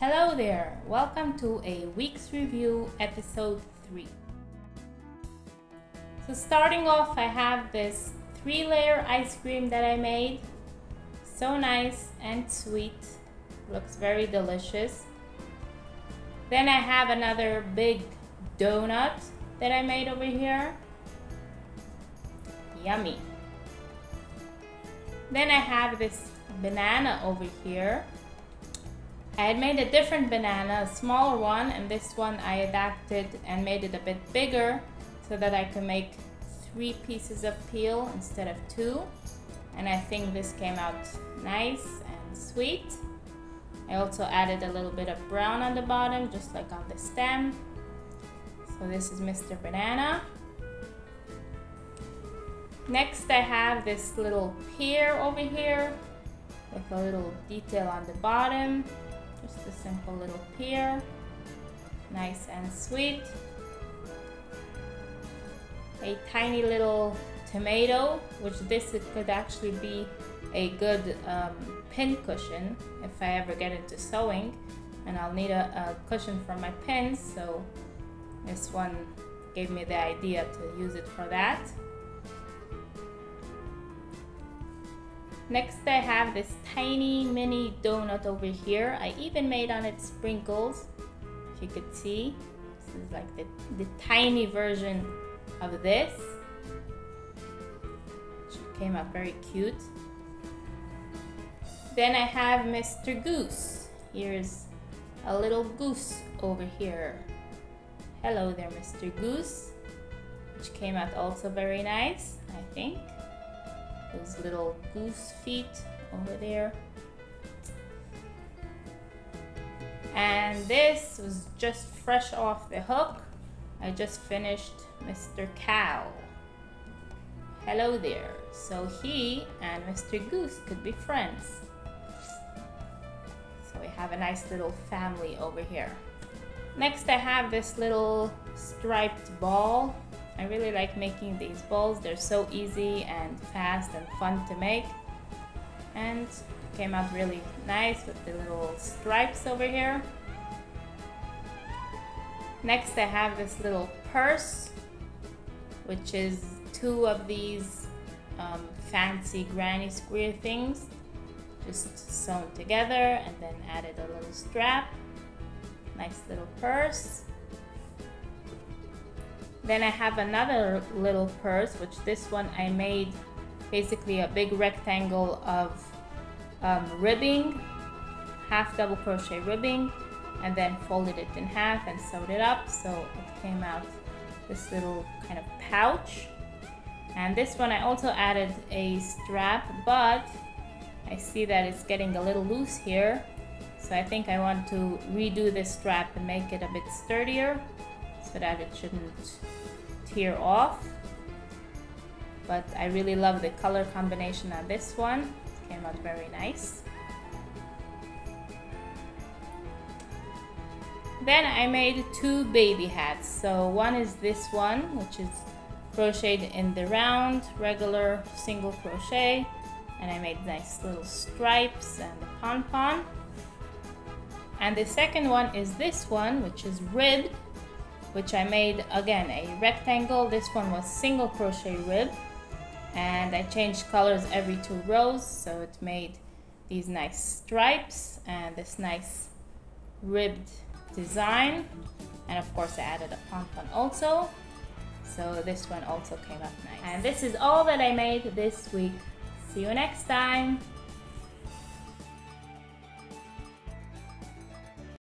Hello there, welcome to a week's review episode 3. So starting off, I have this 3-layer ice cream that I made. So nice and sweet, looks very delicious. Then I have another big donut that I made over here. Yummy. Then I have this banana over here. I had made a different banana, a smaller one, and this one I adapted and made it a bit bigger so that I could make 3 pieces of peel instead of 2. And I think this came out nice and sweet. I also added a little bit of brown on the bottom, just like on the stem. So this is Mr. Banana. Next I have this little pear over here with a little detail on the bottom. Just a simple little pear, nice and sweet. A tiny little tomato, which this could actually be a good pin cushion if I ever get into sewing, and I'll need a cushion for my pins, so this one gave me the idea to use it for that. Next I have this tiny mini donut over here. I even made on it sprinkles, if you could see. This is like the tiny version of this, which came out very cute. Then I have Mr. Goose. Here's a little goose over here. Hello there, Mr. Goose, which came out also very nice, I think. Those little goose feet over there. And this was just fresh off the hook. I just finished Mr. Cow. Hello there. So he and Mr. Goose could be friends. So we have a nice little family over here. Next I have this little striped ball. I really like making these balls. They're so easy and fast and fun to make. And came out really nice with the little stripes over here. Next I have this little purse, which is 2 of these fancy granny square things, just sewn together and then added a little strap. Nice little purse. Then I have another little purse, which this one I made basically a big rectangle of ribbing, half double crochet ribbing, and then folded it in half and sewed it up, so it came out this little kind of pouch. And this one I also added a strap, but I see that it's getting a little loose here, so I think I want to redo this strap and make it a bit sturdier so that it shouldn't tear off. But I really love the color combination on this one. It came out very nice. Then I made 2 baby hats. So one is this one, which is crocheted in the round, regular single crochet, and I made nice little stripes and a pom-pom. And the second one is this one, which is ribbed, which I made again a rectangle. This one was single crochet rib, and I changed colors every 2 rows, so it made these nice stripes and this nice ribbed design. And of course I added a pom-pom also, so this one also came up nice. And this is all that I made this week. See you next time.